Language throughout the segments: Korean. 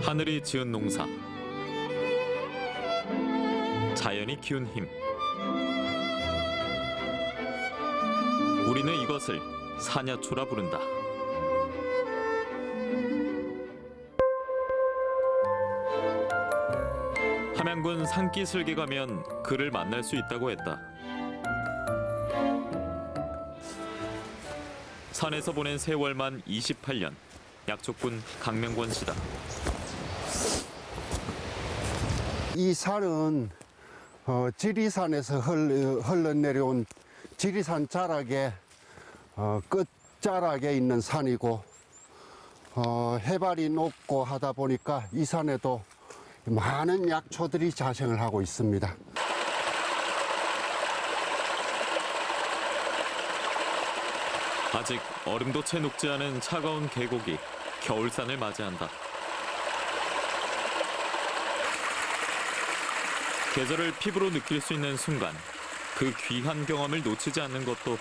하늘이 지은 농사, 자연이 키운 힘. 우리는 이것을 사냐초라 부른다. 함양군 산기슭에 가면 그를 만날 수 있다고 했다. 산에서 보낸 세월만 28년, 약초꾼 강명권 씨다. 이 산은 지리산에서 흘러내려온 지리산 자락의 끝자락에 있는 산이고, 해발이 높고 하다 보니까 이 산에도 많은 약초들이 자생을 하고 있습니다. 아직 얼음도 채 녹지 않은 차가운 계곡이 겨울산을 맞이한다. 계절을 피부로 느낄 수 있는 순간, 그 귀한 경험을 놓치지 않는 것도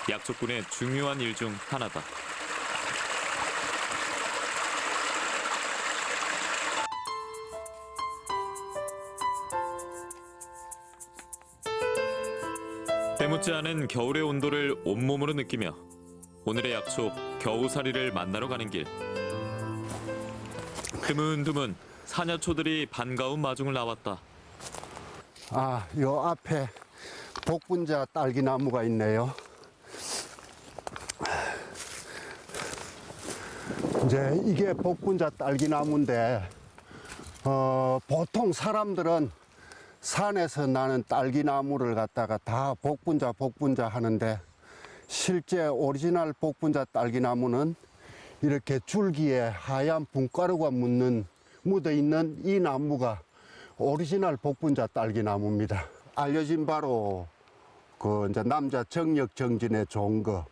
약초꾼의 중요한 일 중 하나다. 때묻지 않은 겨울의 온도를 온몸으로 느끼며 오늘의 약초 겨우살이를 만나러 가는 길. 드문드문 사냐초들이 반가운 마중을 나왔다. 요 앞에 복분자 딸기나무가 있네요. 이제 이게 복분자 딸기나무인데, 보통 사람들은 산에서 나는 딸기나무를 갖다가 다 복분자 하는데, 실제 오리지널 복분자 딸기나무는 이렇게 줄기에 하얀 분가루가 묻어 있는 이 나무가 오리지널 복분자 딸기나무입니다. 알려진 바로 이제 남자 정력 정진에 좋은 거.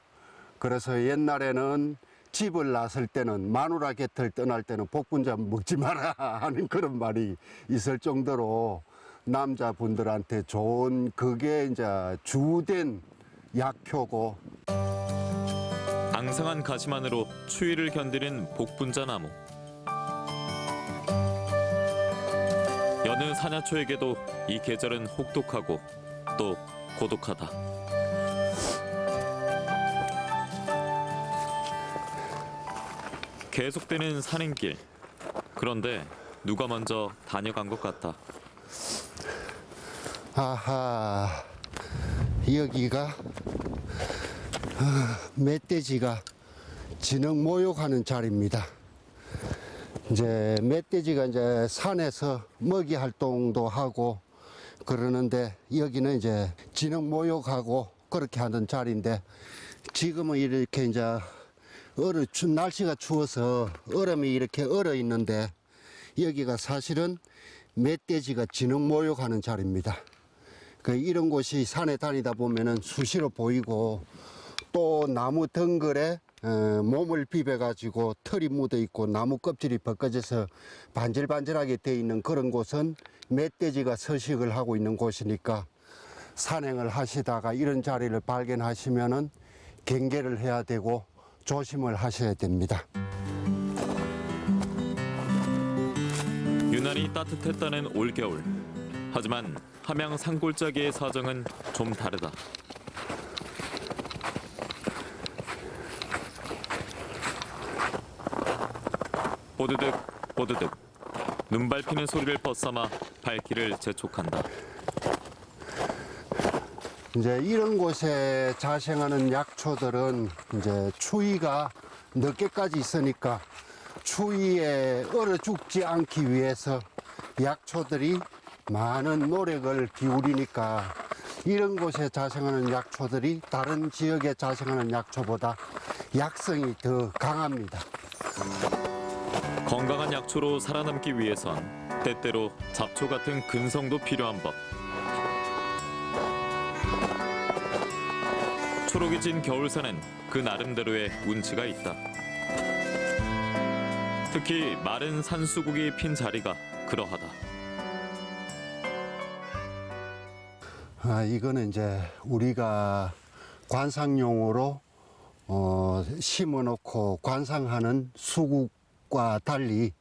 그래서 옛날에는 집을 나설 때는 마누라 곁을 떠날 때는 복분자 먹지 마라 하는 그런 말이 있을 정도로 남자분들한테 좋은, 그게 이제 주된 약효고. 앙상한 가시만으로 추위를 견디는 복분자 나무. 여느 사냐초에게도 이 계절은 혹독하고 또 고독하다. 계속되는 산행길. 그런데 누가 먼저 다녀간 것 같다. 아하, 여기가 멧돼지가 진흙 모욕하는 자리입니다. 이제 멧돼지가 이제 산에서 먹이 활동도 하고 그러는데, 여기는 이제 진흙 모욕하고 그렇게 하는 자리인데, 지금은 이렇게 이제 날씨가 추워서 얼음이 이렇게 얼어 있는데, 여기가 사실은 멧돼지가 진흙 모욕하는 자리입니다. 이런 곳이 산에 다니다 보면은 수시로 보이고, 또 나무 덩굴에 몸을 비벼가지고 털이 묻어 있고 나무 껍질이 벗겨져서 반질반질하게 돼 있는 그런 곳은 멧돼지가 서식을 하고 있는 곳이니까, 산행을 하시다가 이런 자리를 발견하시면은 경계를 해야 되고 조심을 하셔야 됩니다. 유난히 따뜻했다는 올겨울. 하지만 함양 산골짜기의 사정은 좀 다르다. 뽀드득 뽀드득 눈 밟히는 소리를 벗삼아 발길을 재촉한다. 이제 이런 곳에 자생하는 약초들은 이제 추위가 늦게까지 있으니까 추위에 얼어 죽지 않기 위해서 약초들이 많은 노력을 기울이니까, 이런 곳에 자생하는 약초들이 다른 지역에 자생하는 약초보다 약성이 더 강합니다. 건강한 약초로 살아남기 위해선 때때로 잡초 같은 근성도 필요한 법. 초록이 진 겨울산엔 그 나름대로의 운치가 있다. 특히 마른 산수국이 핀 자리가 그러하다. 이거는 이제 우리가 관상용으로 심어놓고 관상하는 수국과 달리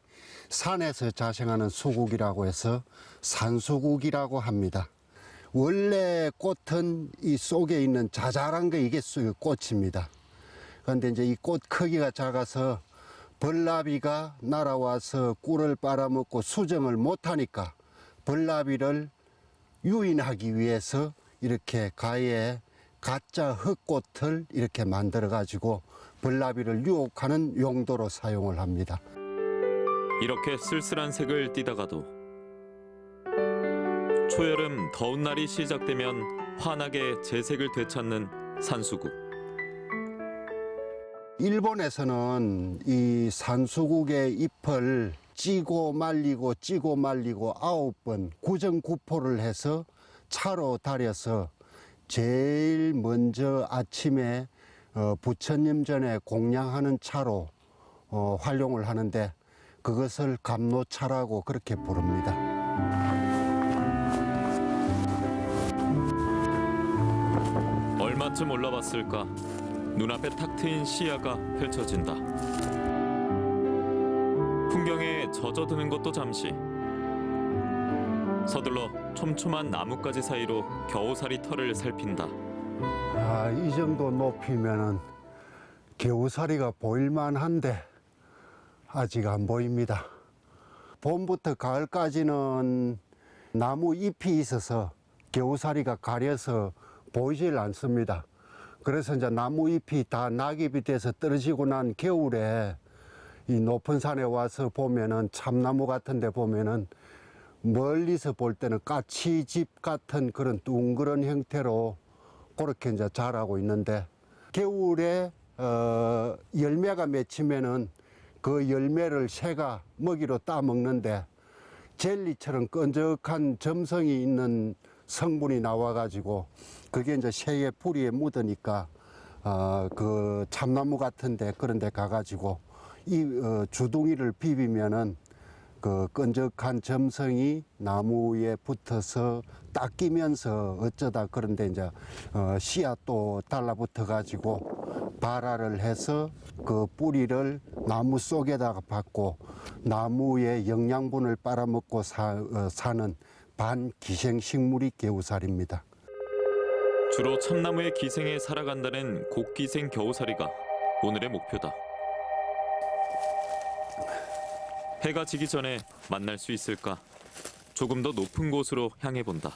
산에서 자생하는 수국이라고 해서 산수국이라고 합니다. 원래 꽃은 이 속에 있는 자잘한 게 이게 꽃입니다. 그런데 이제 이 꽃 크기가 작아서 벌나비가 날아와서 꿀을 빨아먹고 수정을 못하니까 벌나비를 유인하기 위해서 이렇게 가에 가짜 흙꽃을 이렇게 만들어 가지고 벌나비를 유혹하는 용도로 사용을 합니다. 이렇게 쓸쓸한 색을 띠다가도 초여름 더운 날이 시작되면 환하게 재색을 되찾는 산수국. 일본에서는 이 산수국의 잎을 찌고 말리고 9번 구정구포를 해서 차로 달여서 제일 먼저 아침에 부처님 전에 공양하는 차로 활용을 하는데 그것을 감로차라고 그렇게 부릅니다. 얼마쯤 올라왔을까? 눈앞에 탁 트인 시야가 펼쳐진다. 풍경에 젖어드는 것도 잠시. 서둘러 촘촘한 나뭇가지 사이로 겨우살이 털을 살핀다. 이 정도 높이면은 겨우살이가 보일만 한데 아직 안 보입니다. 봄부터 가을까지는 나무 잎이 있어서 겨우살이가 가려서 보이질 않습니다. 그래서 이제 나무 잎이 다 낙엽이 돼서 떨어지고 난 겨울에 이 높은 산에 와서 보면은 참나무 같은 데 보면은 멀리서 볼 때는 까치집 같은 그런 둥그런 형태로 그렇게 이제 자라고 있는데 겨울에 열매가 맺히면은 그 열매를 새가 먹이로 따먹는데 젤리처럼 끈적한 점성이 있는 성분이 나와가지고 그게 이제 새의 뿌리에 묻으니까 그 참나무 같은데 그런데 가가지고 이 주둥이를 비비면은 그 끈적한 점성이 나무에 붙어서 닦이면서 어쩌다 그런데 이제 씨앗도 달라붙어 가지고 발화를 해서 그 뿌리를 나무 속에다가 받고 나무의 영양분을 빨아먹고 사는 반기생식물이 겨우살입니다. 주로 참나무의 기생에 살아간다는 곡기생 겨우살이가 오늘의 목표다. 해가 지기 전에 만날 수 있을까? 조금 더 높은 곳으로 향해 본다.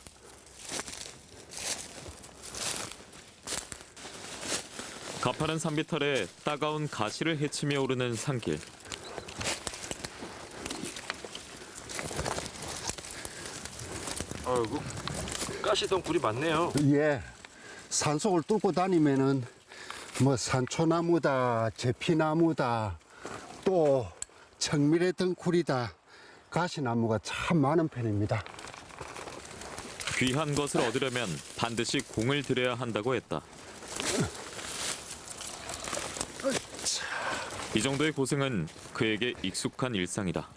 가파른 산비탈에 따가운 가시를 헤치며 오르는 산길. 아이고, 가시던 굴이 많네요. 예, 산속을 뚫고 다니면은 뭐 산초나무다, 제피나무다, 또 청미래 등굴이다, 가시나무가 참 많은 편입니다. 귀한 것을 얻으려면 반드시 공을 들여야 한다고 했다. 이 정도의 고생은 그에게 익숙한 일상이다.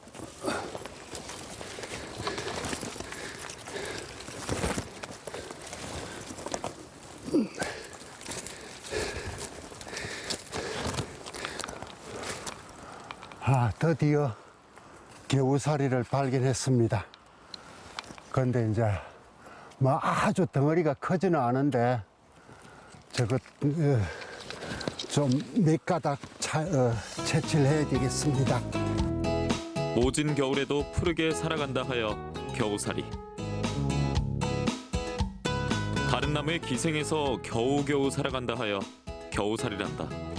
드디어 겨우살이를 발견했습니다. 그런데 이제 뭐 아주 덩어리가 크지는 않은데 저거 좀 몇 가닥 채취를 해야 되겠습니다. 모진 겨울에도 푸르게 살아간다 하여 겨우살이. 다른 나무의 기생에서 겨우겨우 살아간다 하여 겨우살이란다.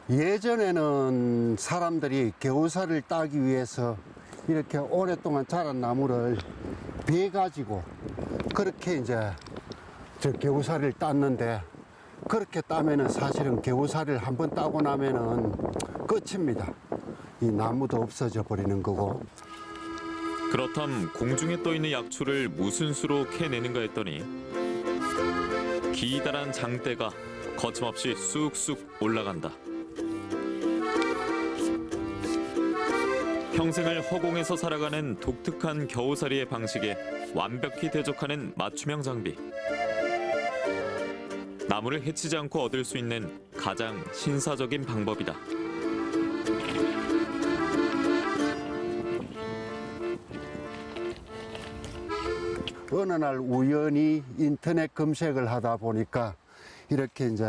예전에는 사람들이 겨우살을 따기 위해서 이렇게 오랫동안 자란 나무를 베가지고 그렇게 이제 저 겨우살을 땄는데 그렇게 따면은 사실은 겨우살을 한번 따고 나면은 끝입니다. 이 나무도 없어져 버리는 거고. 그렇담 공중에 떠있는 약초를 무슨 수로 캐내는가 했더니 기다란 장대가 거침없이 쑥쑥 올라간다. 평생을 허공에서 살아가는 독특한 겨우살이의 방식에 완벽히 대적하는 맞춤형 장비. 나무를 해치지 않고 얻을 수 있는 가장 신사적인 방법이다. 어느 날 우연히 인터넷 검색을 하다 보니까 이렇게 이제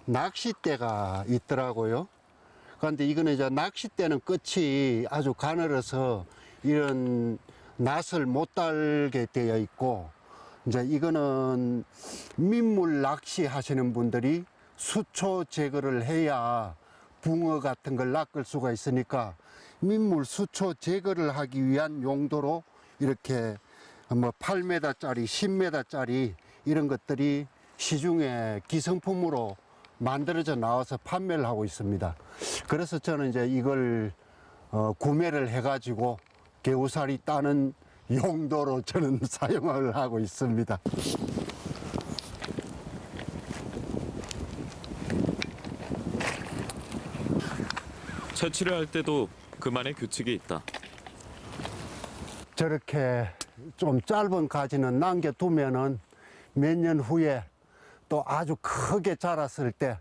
낚싯대가 있더라고요. 그런데 이거는 이제 낚싯대는 끝이 아주 가늘어서 이런 낫을 못 달게 되어 있고, 이제 이거는 민물 낚시 하시는 분들이 수초 제거를 해야 붕어 같은 걸 낚을 수가 있으니까 민물 수초 제거를 하기 위한 용도로 이렇게 뭐 8m짜리, 10m짜리 이런 것들이 시중에 기성품으로 만들어져 나와서 판매를 하고 있습니다. 그래서 저는 이제 이걸 구매를 해가지고 개우살이 따는 용도로 저는 사용을 하고 있습니다. 채취를 할 때도 그만의 규칙이 있다. 저렇게 좀 짧은 가지는 남겨두면은 몇 년 후에 또 아주 크게 자랐을 때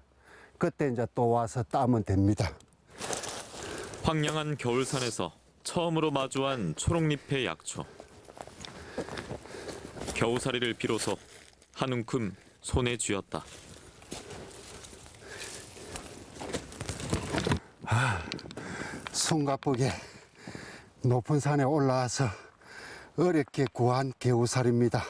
그때 이제 또 와서 따면 됩니다. 황량한 겨울산에서 처음으로 마주한 초록잎의 약초. 겨우살이를 비로소 한 움큼 손에 쥐었다. 숨가쁘게 높은 산에 올라와서 어렵게 구한 개우살입니다.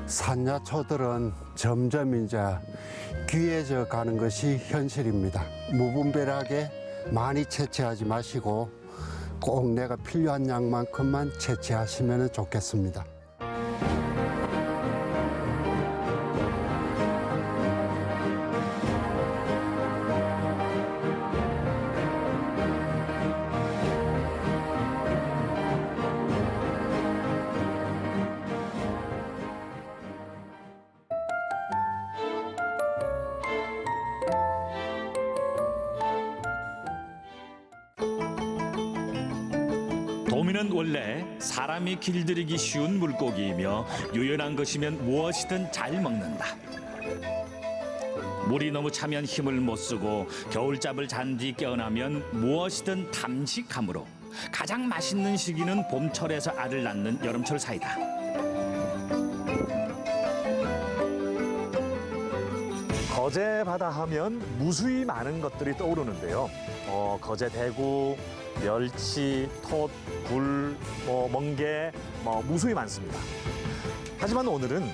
산야초들은 점점 이제 귀해져 가는 것이 현실입니다. 무분별하게 많이 채취하지 마시고 꼭 내가 필요한 양만큼만 채취하시면 좋겠습니다. 도미는 원래 사람이 길들이기 쉬운 물고기이며 유연한 것이면 무엇이든 잘 먹는다. 물이 너무 차면 힘을 못 쓰고 겨울잠을 잔 뒤 깨어나면 무엇이든 탐식하므로 가장 맛있는 시기는 봄철에서 알을 낳는 여름철 사이다. 거제 바다 하면 무수히 많은 것들이 떠오르는데요. 거제 대구, 멸치, 톳, 굴, 멍게, 무수히 많습니다. 하지만 오늘은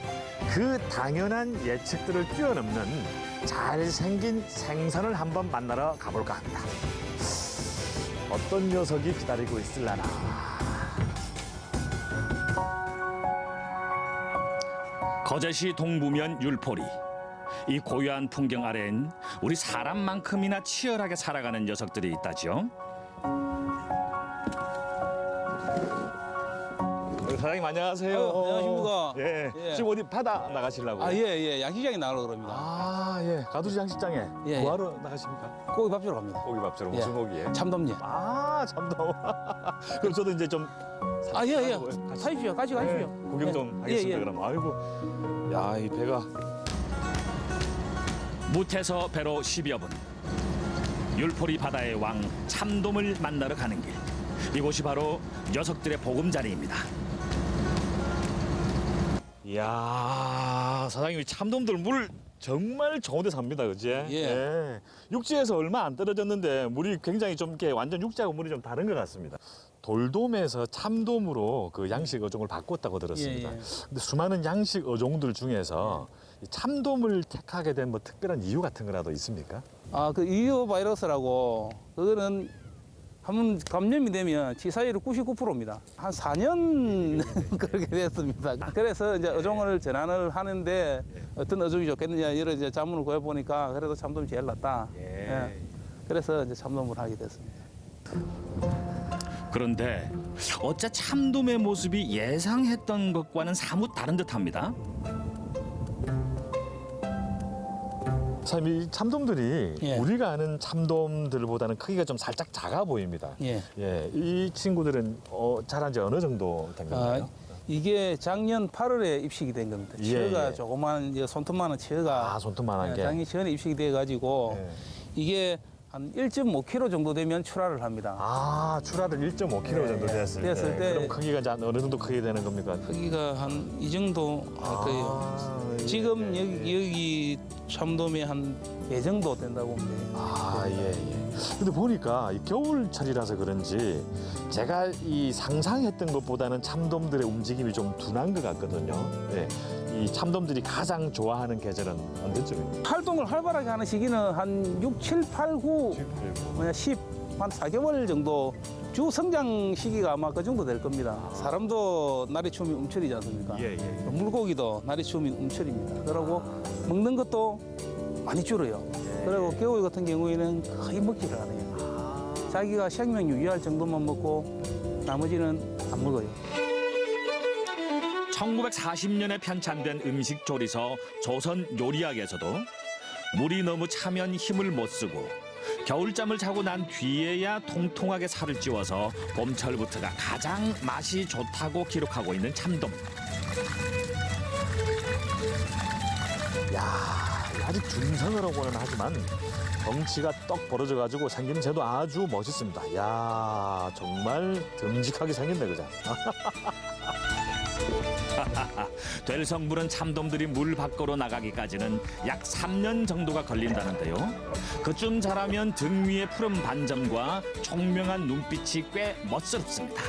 그 당연한 예측들을 뛰어넘는 잘생긴 생선을 한번 만나러 가볼까 합니다. 어떤 녀석이 기다리고 있을라나. 거제시 동부면 율포리. 이 고요한 풍경 아래엔 우리 사람만큼이나 치열하게 살아가는 녀석들이 있다죠. 사장님 안녕하세요. 안녕하십니까. 예. 예. 지금 어디 바다 나가시려고요? 예. 양식장에 나가려고 그럽니다. 아, 예. 가두시 양식장에 예, 뭐하러 나가십니까? 고기 밥 주러 갑니다. 고기밥처럼 예. 무슨 고기에? 참돔예. 아, 참돔. 그럼 저도 이제 좀 예. 같이- 사십시오. 같이 가십시오. 예, 구경 좀 하겠습니다. 예. 그럼 아이고, 야, 이 배가 무태서 배로 10여 분. 율포리 바다의 왕 참돔을 만나러 가는 길. 이곳이 바로 녀석들의 보금자리입니다. 이야, 사장님 이 참돔들 물 정말 좋은 데 삽니다, 그지? 예. 육지에서 얼마 안 떨어졌는데 물이 굉장히 좀 이렇게 완전 육지하고 물이 좀 다른 것 같습니다. 돌돔에서 참돔으로 그 양식 어종을 바꿨다고 들었습니다. 예. 근데 수많은 양식 어종들 중에서 이 참돔을 택하게 된 뭐 특별한 이유 같은 거라도 있습니까? 그 이오 바이러스라고 그거는 한번 감염이 되면 치사율이 99%입니다. 한 4년 그렇게 됐습니다. 그래서 이제 어종을 전환을 하는데 어떤 어종이 좋겠느냐 여러 이제 자문을 구해 보니까 그래도 참돔이 제일 낫다. 예. 그래서 이제 참돔을 하게 됐습니다. 그런데 어째 참돔의 모습이 예상했던 것과는 사뭇 다른 듯합니다. 참 이 참돔들이 예. 우리가 아는 참돔들보다는 크기가 좀 살짝 작아 보입니다. 예. 이 친구들은 자란 지 어느 정도 된 건가요? 이게 작년 8월에 입식이 된 겁니다. 예, 치어가 예. 조그만 손톱만한 치어가 손톱만한 게. 작년 전에 입식이 돼가지고 예. 이게 한 1.5kg 정도 되면 출하를 합니다. 출하를 1.5kg 정도 됐을 때. 됐을 때. 그럼 크기가 이제 어느 정도 크게 되는 겁니까? 크기가 한 이 정도 할 거예요. 예, 지금 예, 여기 참돔이 한 배 정도 된다고 보면 돼요. 예. 근데 보니까 이 겨울철이라서 그런지 제가 이 상상했던 것보다는 참돔들의 움직임이 좀 둔한 것 같거든요. 예. 이 참돔들이 가장 좋아하는 계절은 언제쯤입니까? 활동을 활발하게 하는 시기는 한 6, 7, 8, 9, 10, 한 4개월 정도 주 성장 시기가 아마 그 정도 될 겁니다. 사람도 날이 추우면 움츠리지 않습니까? 예. 물고기도 날이 추우면 움츠립니다. 그리고 먹는 것도 많이 줄어요. 그리고 겨울 같은 경우에는 거의 먹지를 않아요. 자기가 생명 유지할 정도만 먹고 나머지는 안 먹어요. 1940년에 편찬된 음식 조리서 조선 요리학에서도 물이 너무 차면 힘을 못 쓰고 겨울잠을 자고 난 뒤에야 통통하게 살을 찌워서 봄철부터가 가장 맛이 좋다고 기록하고 있는 참돔. 아직 중성어라고는 하지만 덩치가 떡 벌어져가지고 생김새도 아주 멋있습니다. 야, 정말 듬직하게 생겼네, 그죠? 될 성분은 참돔들이 물 밖으로 나가기까지는 약 3년 정도가 걸린다는데요. 그쯤 자라면 등 위의 푸른 반점과 총명한 눈빛이 꽤 멋스럽습니다.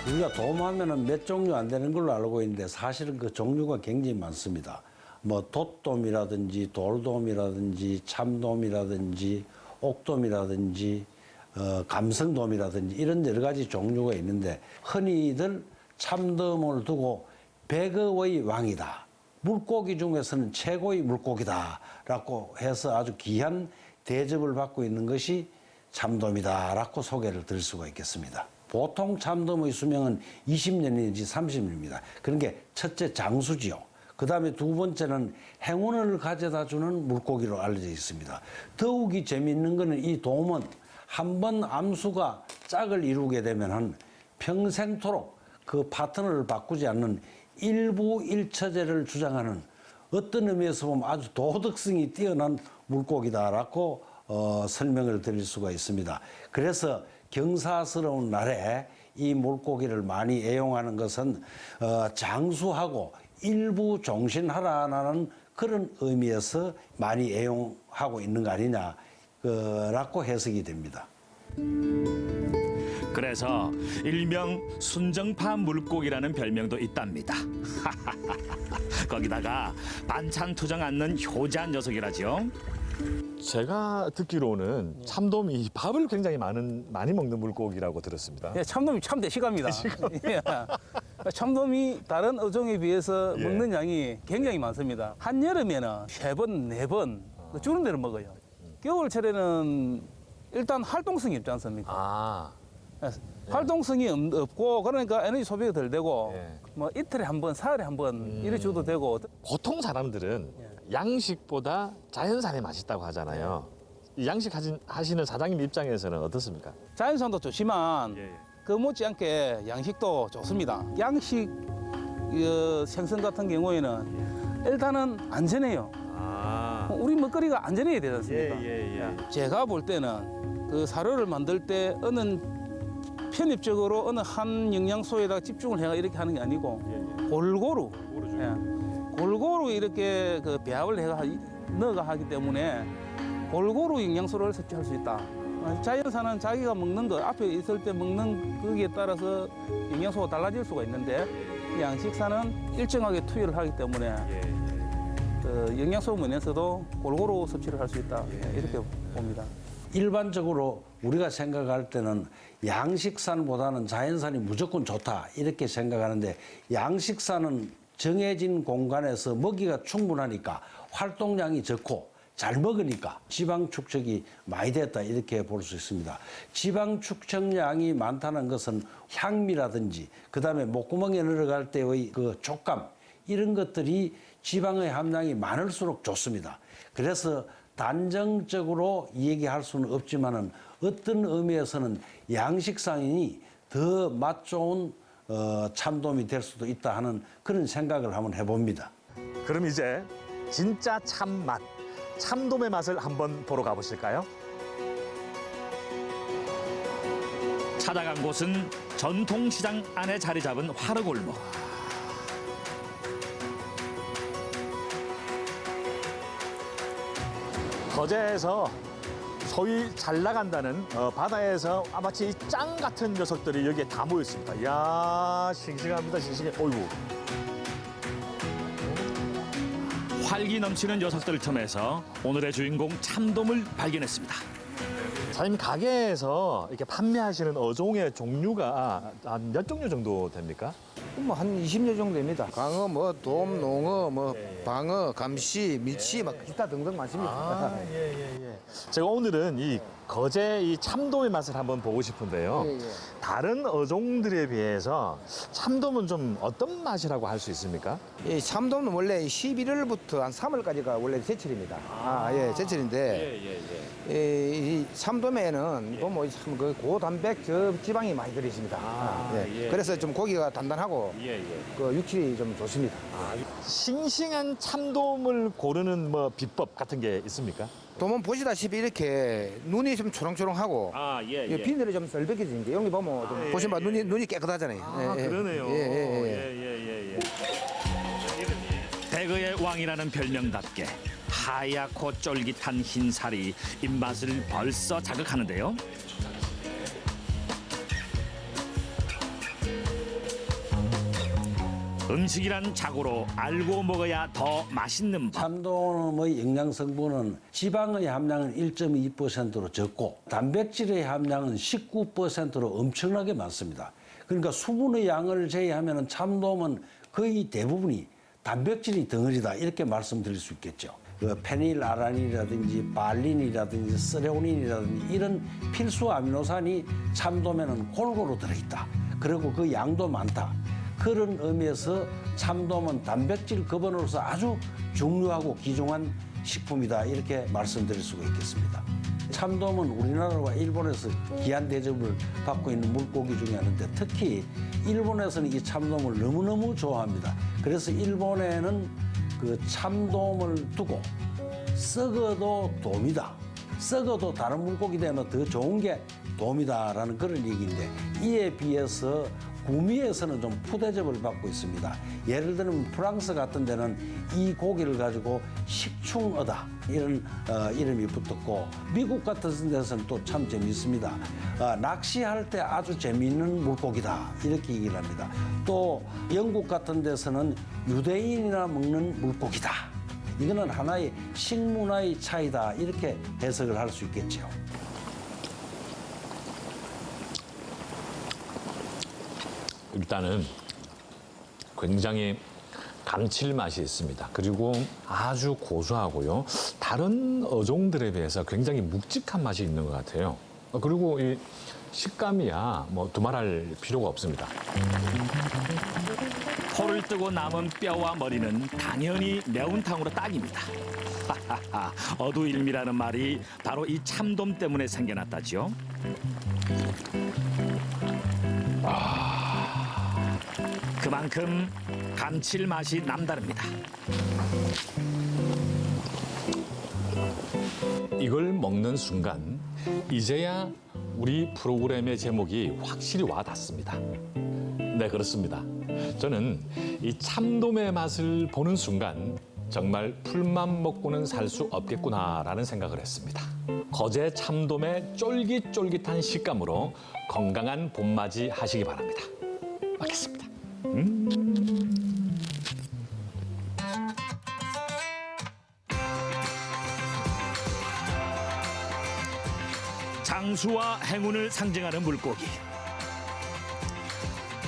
우리가 돔하면은 몇 종류 안 되는 걸로 알고 있는데 사실은 그 종류가 굉장히 많습니다. 뭐 돛돔이라든지 돌돔이라든지 참돔이라든지 옥돔이라든지 감성돔이라든지 이런 여러 가지 종류가 있는데 흔히들 참돔을 두고 백어의 왕이다. 물고기 중에서는 최고의 물고기다라고 해서 아주 귀한 대접을 받고 있는 것이 참돔이다라고 소개를 드릴 수가 있겠습니다. 보통 참돔의 수명은 20년 내지 30년입니다. 그런 게 첫째 장수지요. 그 다음에 두 번째는 행운을 가져다 주는 물고기로 알려져 있습니다. 더욱이 재미있는 거는 이 돔은 한번 암수가 짝을 이루게 되면 평생토록 그 파트너를 바꾸지 않는 일부일처제를 주장하는 어떤 의미에서 보면 아주 도덕성이 뛰어난 물고기다라고 설명을 드릴 수가 있습니다. 그래서 경사스러운 날에 이 물고기를 많이 애용하는 것은 장수하고 일부 종신하라는 그런 의미에서 많이 애용하고 있는 거 아니냐라고 해석이 됩니다. 그래서 일명 순정파 물고기라는 별명도 있답니다. 거기다가 반찬 투정 않는 효자한 녀석이라죠. 제가 듣기로는 참돔이 밥을 굉장히 많이 먹는 물고기라고 들었습니다. 예, 참돔이 참 대식합니다. 예. 참돔이 다른 어종에 비해서 예. 먹는 양이 굉장히 많습니다. 한여름에는 3번, 4번 주는 대로 먹어요. 겨울철에는 일단 활동성이 없지 않습니까? 활동성이 없고 그러니까 에너지 소비가 덜 되고 예. 뭐 이틀에 한 번, 사흘에 한 번 이래 줘도 되고 보통 사람들은 양식보다 자연산이 맛있다고 하잖아요. 이 양식 하시는 사장님 입장에서는 어떻습니까? 자연산도 좋지만 그 못지않게 양식도 좋습니다. 양식 생선 같은 경우에는 일단은 안전해요. 우리 먹거리가 안전해야 되지 않습니까? 제가 볼 때는 그 사료를 만들 때 어느 편입적으로 어느 한 영양소에다 집중을 해가 이렇게 하는 게 아니고 골고루 골고루 이렇게 그 배합을 해가 넣어가 하기 때문에 골고루 영양소를 섭취할 수 있다. 자연산은 자기가 먹는 거 앞에 있을 때 먹는 거기에 따라서 영양소가 달라질 수가 있는데 양식산은 일정하게 투여를 하기 때문에 그 영양소 면에서도 골고루 섭취를 할 수 있다. 이렇게 봅니다. 일반적으로 우리가 생각할 때는 양식산보다는 자연산이 무조건 좋다 이렇게 생각하는데 양식산은 정해진 공간에서 먹이가 충분하니까 활동량이 적고 잘 먹으니까 지방 축적이 많이 됐다 이렇게 볼 수 있습니다. 지방 축적량이 많다는 것은 향미라든지 그다음에 목구멍에 들어갈 때의 그 촉감 이런 것들이 지방의 함량이 많을수록 좋습니다. 그래서 단정적으로 얘기할 수는 없지만은 어떤 의미에서는 양식산이 더 맛 좋은 참돔이 될 수도 있다 하는 그런 생각을 한번 해봅니다. 그럼 이제 진짜 참맛, 참돔의 맛을 한번 보러 가보실까요? 찾아간 곳은 전통시장 안에 자리 잡은 화르골목. 거제에서 소위 잘 나간다는 바다에서 마치 짱 같은 녀석들이 여기에 다 모여 있습니다. 이야, 싱싱합니다, 싱싱해. 어이구. 활기 넘치는 녀석들 틈에서 오늘의 주인공 참돔을 발견했습니다. 사장님 가게에서 이렇게 판매하시는 어종의 종류가 한 몇 종류 정도 됩니까? 뭐 한 20여 정도 됩니다. 광어, 뭐 돔, 농어, 뭐 방어, 감시, 미치 막 기타 등등 많습니다. 예. 제가 오늘은 이 거제 이 참돔의 맛을 한번 보고 싶은데요. 다른 어종들에 비해서 참돔은 좀 어떤 맛이라고 할 수 있습니까? 이 참돔은 원래 11월부터 한 3월까지가 원래 제철입니다. 제철인데 이 참돔에는 보면 그 고단백 지방이 많이 들어 있습니다. 그래서 좀 고기가 단단하고 그 육질이 좀 좋습니다. 싱싱한 참돔을 고르는 뭐 비법 같은 게 있습니까? 돔은 보시다시피 이렇게 눈이 좀 초롱초롱하고 비늘이 좀 썰벗겨진 게 여기 보면 좀 보시면 눈이 깨끗하잖아요. 그러네요. 대거의 왕이라는 별명답게 하얗고 쫄깃한 흰살이 입맛을 벌써 자극하는데요. 음식이란 자고로 알고 먹어야 더 맛있는 법. 참돔의 영양 성분은 지방의 함량은 1.2%로 적고 단백질의 함량은 19%로 엄청나게 많습니다. 그러니까 수분의 양을 제외하면 참돔은 거의 대부분이 단백질이 덩어리다 이렇게 말씀드릴 수 있겠죠. 그 페닐아란이라든지 발린이라든지 스레오닌이라든지 이런 필수 아미노산이 참돔에는 골고루 들어있다. 그리고 그 양도 많다. 그런 의미에서 참돔은 단백질 급원으로서 아주 중요하고 귀중한 식품이다 이렇게 말씀드릴 수가 있겠습니다. 참돔은 우리나라와 일본에서 귀한 대접을 받고 있는 물고기 중에 하나인데 특히 일본에서는 이 참돔을 너무너무 좋아합니다. 그래서 일본에는 그 참돔을 두고 썩어도 돔이다. 썩어도 다른 물고기 되면 더 좋은 게 돔이다라는 그런 얘기인데 이에 비해서 구미에서는 좀 푸대접을 받고 있습니다. 예를 들면 프랑스 같은 데는 이 고기를 가지고 식충어다 이런 이름이 붙었고 미국 같은 데서는 또 참 재미있습니다. 낚시할 때 아주 재미있는 물고기다 이렇게 얘기를 합니다. 또 영국 같은 데서는 유대인이나 먹는 물고기다. 이거는 하나의 식문화의 차이다 이렇게 해석을 할 수 있겠죠. 일단은 굉장히 감칠맛이 있습니다. 그리고 아주 고소하고요. 다른 어종들에 비해서 굉장히 묵직한 맛이 있는 것 같아요. 그리고 이 식감이야 뭐 두말할 필요가 없습니다. 포를 뜨고 남은 뼈와 머리는 당연히 매운탕으로 딱입니다. 어두일미라는 말이 바로 이 참돔 때문에 생겨났다지요. 그만큼 감칠맛이 남다릅니다. 이걸 먹는 순간 이제야 우리 프로그램의 제목이 확실히 와닿습니다. 네, 그렇습니다. 저는 이 참돔의 맛을 보는 순간 정말 풀만 먹고는 살 수 없겠구나라는 생각을 했습니다. 거제 참돔의 쫄깃쫄깃한 식감으로 건강한 봄맞이 하시기 바랍니다. 먹겠습니다. 장수와 행운을 상징하는 물고기.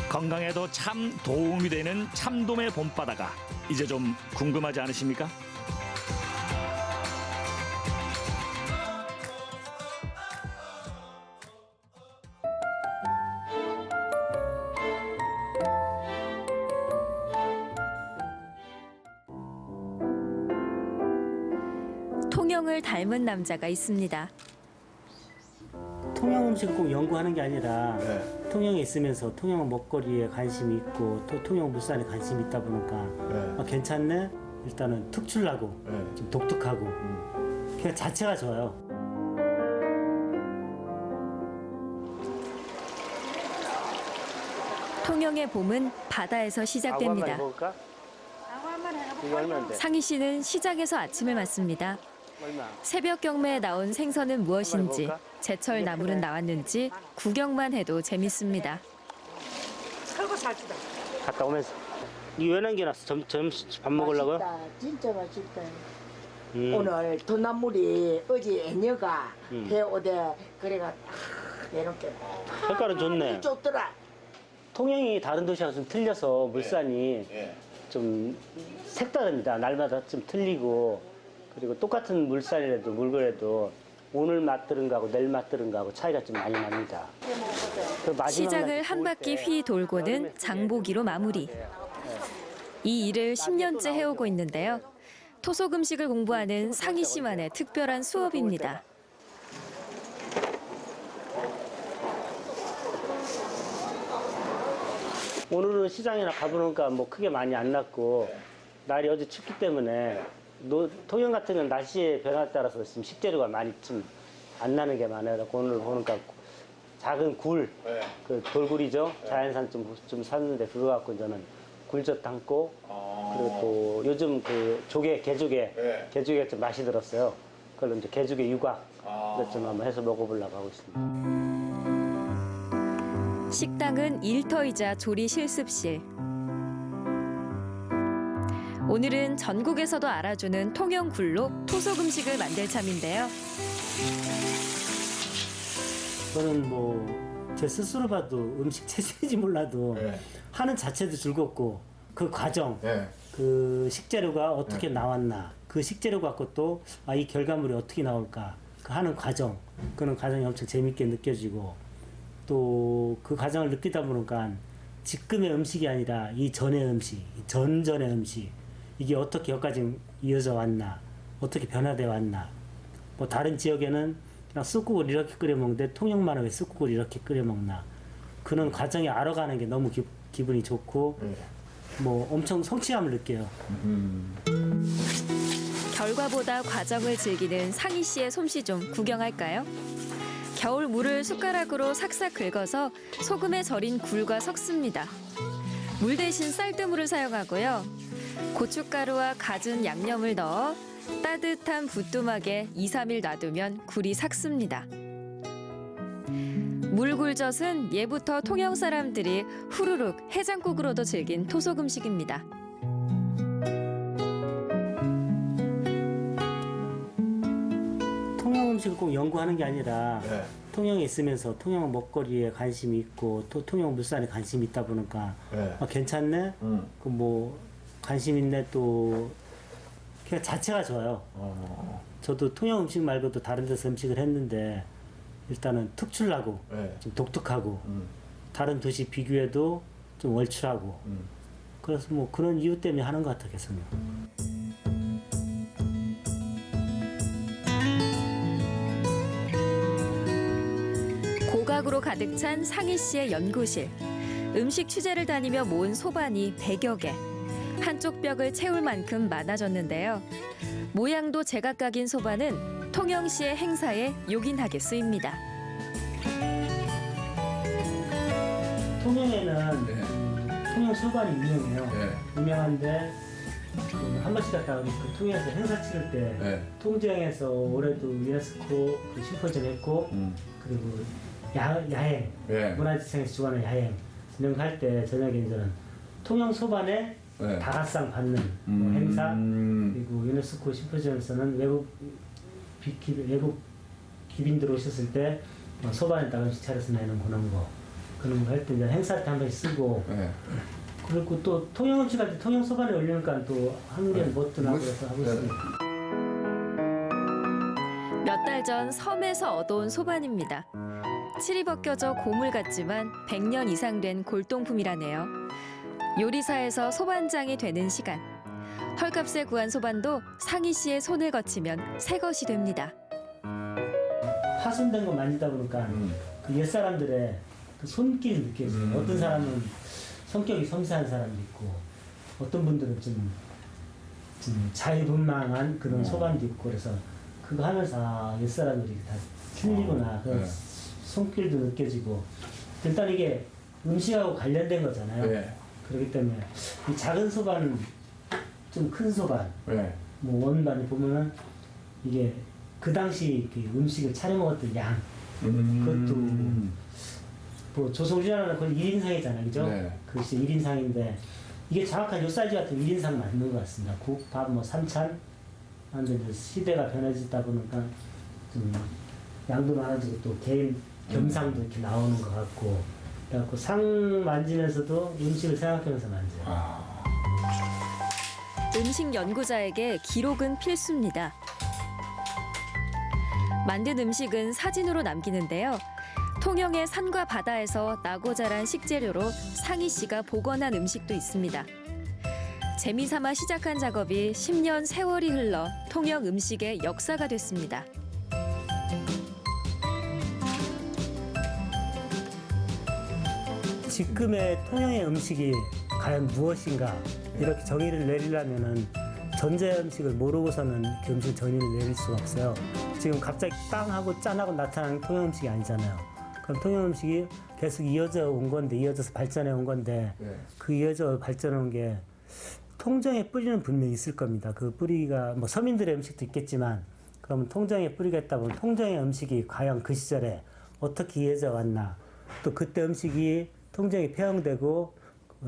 건강에도 참 도움이 되는 참돔의 봄바다가 이제 좀 궁금하지 않으십니까? 통영을 닮은 남자가 있습니다. 통영 음식을 꼭 연구하는 게 아니라 통영에 있으면서 통영 먹거리에 관심이 있고 또 통영 물산에 관심이 있다 보니까 괜찮네. 일단은 특출나고 좀 독특하고 그냥 자체가 좋아요. 통영의 봄은 바다에서 시작됩니다. 상희 씨는 시장에서 아침을 맞습니다. 새벽 경매에 나온 생선은 무엇인지, 제철 나물은 나왔는지 구경만 해도 재밌습니다. 갔다 오면서 이 왜 남겨놨어? 점심 밥 먹으려고요? 맛있다. 진짜 맛있다. 오늘 돈나물이 어제 애녀가 해오대 그래가 이렇게 색깔은 좋네. 좋더라. 통영이 다른 도시하고 좀 틀려서 물산이 좀 색다릅니다. 날마다 좀 틀리고 그리고 똑같은 물살이라도 물건에도 오늘 맛들은 거하고 내일 맛들은 거하고 차이가 좀 많이 납니다. 시장을 한 바퀴 휘 돌고는 장보기로 마무리. 이 일을 10년째 해오고 있는데요. 토속 음식을 공부하는 상희 씨만의 특별한 수업입니다. 오늘은 시장이나 가보니까 뭐 크게 많이 안 났고 날이 어제 춥기 때문에 통영 같은 건 날씨의 변화에 따라서 지금 식재료가 많이 좀 안 나는 게 많아요. 오늘 보니까 작은 굴, 그 돌굴이죠. 자연산 좀 샀는데 그거 갖고 저는 굴젓 담고 그리고 또 요즘 그 개조개 좀 맛이 들었어요. 그걸로 이제 개조개 유곽 좀 한번 해서 먹어보려고 하고 있습니다. 식당은 일터이자 조리 실습실. 오늘은 전국에서도 알아주는 통영 굴로 토속 음식을 만들 참인데요. 저는 뭐 제 스스로 봐도 음식 재주인지 몰라도 하는 자체도 즐겁고 그 과정, 그 식재료가 어떻게 나왔나, 그 식재료 갖고 또 이 결과물이 어떻게 나올까 그 하는 과정, 그런 과정이 엄청 재밌게 느껴지고 또 그 과정을 느끼다 보니까 지금의 음식이 아니라 이 전의 음식, 전전의 음식 이게 어떻게 여기까지 이어져 왔나, 어떻게 변화되어 왔나. 뭐 다른 지역에는 그냥 쑥국을 이렇게 끓여 먹는데 통영만은 왜 쑥국을 이렇게 끓여 먹나. 그런 과정이 알아가는 게 너무 기분이 좋고 뭐 엄청 성취감을 느껴요. 결과보다 과정을 즐기는 상희 씨의 솜씨 좀 구경할까요? 겨울 물을 숟가락으로 삭삭 긁어서 소금에 절인 굴과 섞습니다. 물 대신 쌀뜨물을 사용하고요. 고춧가루와 갖은 양념을 넣어 따뜻한 부뚜막에 2, 3일 놔두면 굴이 삭습니다. 물굴젓은 예부터 통영 사람들이 후루룩 해장국으로도 즐긴 토속 음식입니다. 통영 음식을 꼭 연구하는 게 아니라 통영에 있으면서 통영 먹거리에 관심이 있고 또 통영 물산에 관심이 있다 보니까 괜찮네. 그 뭐 관심 있네 또 그냥 자체가 좋아요. 저도 통영 음식 말고도 다른 데서 음식을 했는데 일단은 특출나고 좀 독특하고 다른 도시 비교해도 좀 월출하고 그래서 뭐 그런 이유 때문에 하는 것 같아요. 계속. 고각으로 가득 찬 상희 씨의 연구실. 음식 취재를 다니며 모은 소반이 100여 개. 한쪽 벽을 채울 만큼 많아졌는데요. 모양도 제각각인 소반은 통영시의 행사에 요긴하게 쓰입니다. 통영에는 통영 소반이 유명해요. 유명한데 한 번씩 갔다가 그 통영에서 행사 치를 때 통정에서 올해도 유네스코 그 심포지엄 했고 그리고 야행 문화재청에서 주관하는 야행 진행할 때 저녁에 이제는 통영 소반에 다가상 받는 뭐 행사 그리고 유네스코 심포지엄에서는 외국 기빈들 오셨을 때 소반에다가 음식 차려서 내는 그런 거 할 때 이제 행사 때 한 번씩 쓰고 그리고 또 통영 음식 할 때 통영 소반에 올리니까 또 한국엔 뭣도 나고 그래서 하고 있습니다. 몇 달 전 섬에서 얻어온 소반입니다. 칠이 벗겨져 고물 같지만 100년 이상 된 골동품이라네요. 요리사에서 소반장이 되는 시간. 헐값에 구한 소반도 상희 씨의 손을 거치면 새 것이 됩니다. 파손된 거 만지다 보니까 그 옛사람들의 그 손길이 느껴져요. 어떤 사람은 성격이 섬세한 사람도 있고 어떤 분들은 좀 자유분방한 그런 소감도 있고 그래서 그거 하면서 옛사람들이 다 틀리구나 그런 손길도 느껴지고 일단 이게 음식하고 관련된 거잖아요. 그렇기 때문에 이 작은 소반 좀 큰 소반 뭐 원반이 보면은 이게 그 당시 그 음식을 차려 먹었던 양 그것도 뭐 조선우리나라는 거의 1인상이잖아요, 그죠? 그것이 1인상인데 이게 정확한 요 사이즈 같은 1인상 맞는 것 같습니다. 국, 밥, 뭐 삼찬 하는데 이제 시대가 변해지다 보니까 좀 양도 많아지고 또 개인 겸상도 이렇게 나오는 것 같고 그래갖고 상 만지면서도 음식을 생각하면서 만져요. 음식 연구자에게 기록은 필수입니다. 만든 음식은 사진으로 남기는데요. 통영의 산과 바다에서 나고 자란 식재료로 상희 씨가 복원한 음식도 있습니다. 재미삼아 시작한 작업이 10년 세월이 흘러 통영 음식의 역사가 됐습니다. 지금의 통영의 음식이 과연 무엇인가 이렇게 정의를 내리려면은 전제 음식을 모르고서는 그 음식 정의를 내릴 수가 없어요. 지금 갑자기 빵하고 짠하고 나타나는 통영 음식이 아니잖아요. 그럼 통영 음식이 계속 이어져 온 건데 이어져서 발전해 온 건데 그 이어져 발전해 온 게 통정의 뿌리는 분명히 있을 겁니다. 그 뿌리가 뭐 서민들의 음식도 있겠지만 그러면 통정의 뿌리가 있다 보면 통정의 음식이 과연 그 시절에 어떻게 이어져 왔나 또 그때 음식이 통정이 폐허되고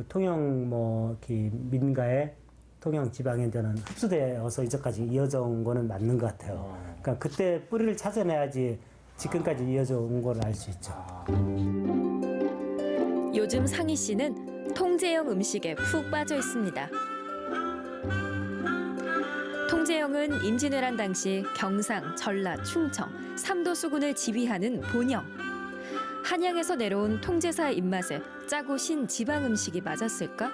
통영 뭐 민가에 통영 지방에 되는 흡수되어서 이제까지 이어져 온 거는 맞는 것 같아요. 그러니까 그때 뿌리를 찾아내야지 지금까지 이어져 온 걸 알 수 있죠. 요즘 상희 씨는 통제형 음식에 푹 빠져 있습니다. 통제형은 임진왜란 당시 경상, 전라, 충청, 3도 수군을 지휘하는 본영. 한양에서 내려온 통제사의 입맛에 짜고 신 지방 음식이 맞았을까?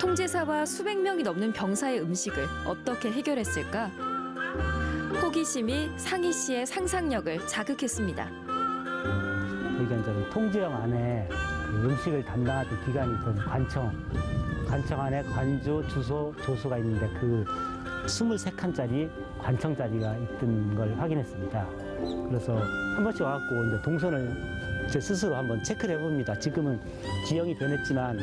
통제사와 수백 명이 넘는 병사의 음식을 어떻게 해결했을까? 호기심이 상희 씨의 상상력을 자극했습니다. 여기가 이제 통제형 안에 그 음식을 담당하던 기관이 있던 관청 안에 관주, 주소, 조수가 있는데 그 23칸짜리 관청 자리가 있던 걸 확인했습니다. 그래서 한 번씩 와갖고 이제 동선을 제 스스로 한번 체크를 해봅니다. 지금은 지형이 변했지만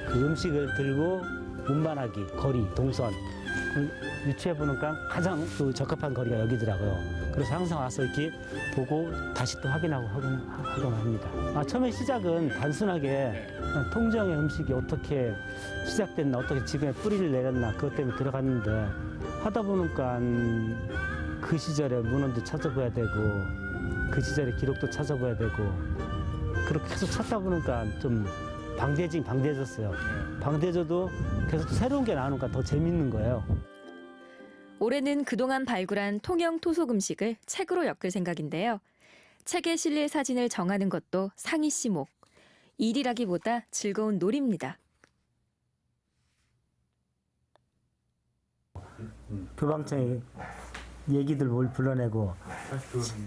그 음식을 들고 운반하기, 거리, 동선 유추해보니까 가장 또 적합한 거리가 여기더라고요. 그래서 항상 와서 이렇게 보고 다시 또 확인하고 하곤 합니다. 처음에 시작은 단순하게 통정의 음식이 어떻게 시작됐나, 어떻게 지금의 뿌리를 내렸나 그것 때문에 들어갔는데 하다 보니까 그 시절의 문헌도 찾아봐야 되고 그 시절의 기록도 찾아봐야 되고 그렇게 계속 찾다 보니까 좀 방대해졌어요. 방대해져도 계속 또 새로운 게 나오니까 더 재밌는 거예요. 올해는 그동안 발굴한 통영 토속 음식을 책으로 엮을 생각인데요. 책에 실릴 사진을 정하는 것도 상희 씨 목. 일이라기보다 즐거운 놀이입니다. 교방청의 얘기들 뭘 불러내고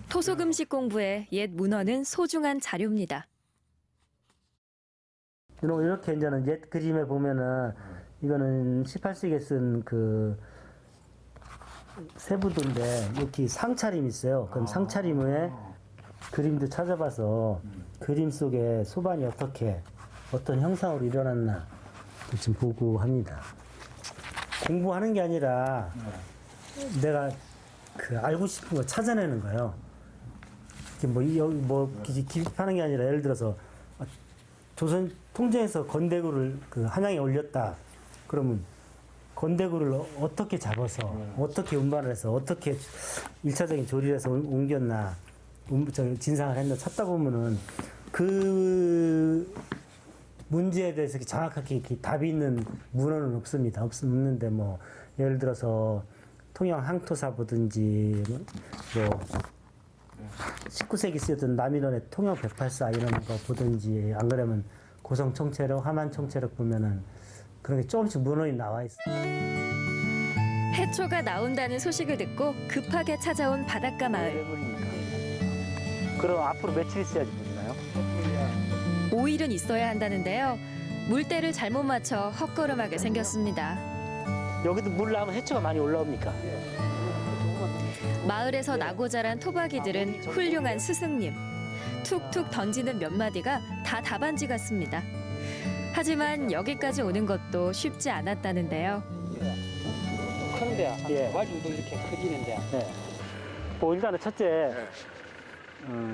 토속 음식 공부에 옛 문헌은 소중한 자료입니다. 이렇게 이제는 옛 그림에 보면은 이거는 18세기에 쓴 그 세부도인데 이렇게 상차림이 있어요. 그럼 상차림에 그림도 찾아봐서 그림 속에 소반이 어떤 형상으로 일어났나 지금 보고 합니다. 공부하는 게 아니라 내가 그 알고 싶은 거 찾아내는 거예요. 기입하는 게 아니라 예를 들어서 조선 통제에서 건대구를 그 한양에 올렸다. 그러면 건대구를 어떻게 잡아서 어떻게 운반을 해서 어떻게 1차적인 조리를 해서 옮겼나 진상을 했나 찾다 보면은 그 문제에 대해서 정확하게 답이 있는 문헌은 없습니다. 없는데 뭐 예를 들어서 통영 항토사 보든지 뭐 19세기 쓰였던 남인원의 통영 108사 이런 거 보든지 안 그러면 고성 총체록, 하만 총체록 보면은 그런 게 조금씩 문헌이 나와 있어요. 해초가 나온다는 소식을 듣고 급하게 찾아온 바닷가 마을. 그럼 앞으로 며칠 있어야지 보시나요? 있나요? 5일은 있어야 한다는데요. 물때를 잘못 맞춰 헛걸음하게 생겼습니다. 여기도 물 나오면 해초가 많이 올라옵니까? 마을에서 나고 자란 토박이들은 훌륭한 스승님. 툭툭 던지는 몇 마디가 다 답안지 같습니다. 하지만 여기까지 오는 것도 쉽지 않았다는데요. 크는데야 한 예. 2발 정도 이렇게 커지는데. 네. 뭐 일단은 첫째,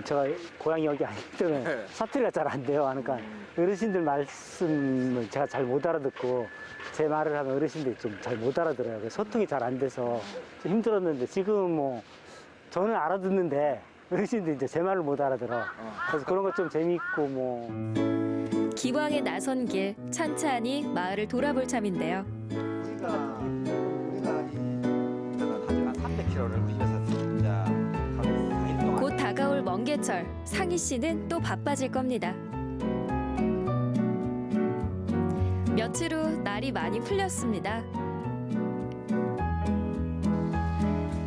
제가 고향이 여기 아니기 때문에 사투리가 잘 안 돼요. 그러니까 어르신들 말씀을 제가 잘 못 알아듣고 제 말을 하면 어르신들이 좀 잘 못 알아들어요. 그래서 소통이 잘 안 돼서 좀 힘들었는데 지금 뭐 저는 알아듣는데 어르신들이 이제 제 말을 못 알아들어. 그래서 그런 거 좀 재미있고 뭐. 기왕에 나선 길 찬찬히 마을을 돌아볼 참인데요. 우리가 한 300km를 비벼서 진짜 한 4일 동안 곧 다가올 멍게철, 상희 씨는 또 바빠질 겁니다. 며칠 후 날이 많이 풀렸습니다.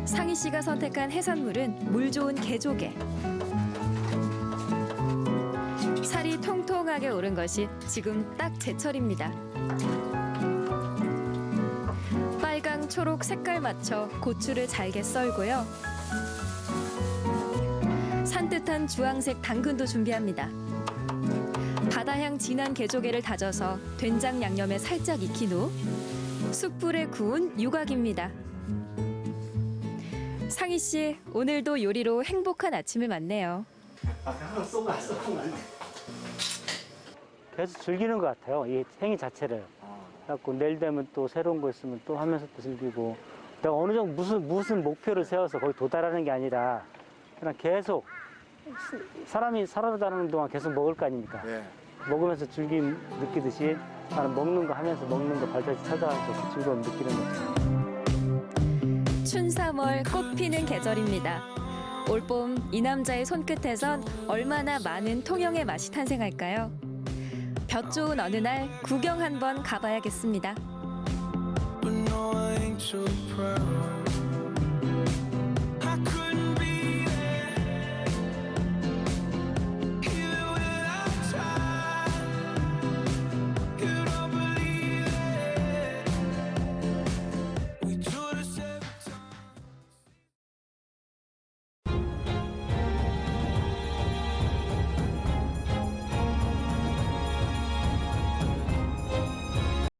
상희 씨가 선택한 해산물은 물 좋은 개조개. 살이 통통하게 오른 것이 지금 딱 제철입니다. 빨강, 초록 색깔 맞춰 고추를 잘게 썰고요. 산뜻한 주황색 당근도 준비합니다. 바다향 진한 개조개를 다져서 된장 양념에 살짝 익힌 후 숯불에 구운 유곽입니다. 상희 씨, 오늘도 요리로 행복한 아침을 맞네요. 계속 즐기는 것 같아요. 이 행위 자체를. 그래갖고 내일 되면 또 새로운 거 있으면 또 하면서 또 즐기고. 내가 어느 정도 무슨 목표를 세워서 거기 도달하는 게 아니라 그냥 계속 사람이 살아가는 동안 계속 먹을 거 아닙니까? 먹으면서 즐김 느끼듯이 나는 먹는 거 하면서 먹는 거 발자취 찾아가면서 즐거움 느끼는 거죠. 춘삼월 꽃 피는 계절입니다. 올봄 이 남자의 손끝에선 얼마나 많은 통영의 맛이 탄생할까요? 볕 좋은 어느 날 구경 한번 가봐야겠습니다. But no, I ain't too proud.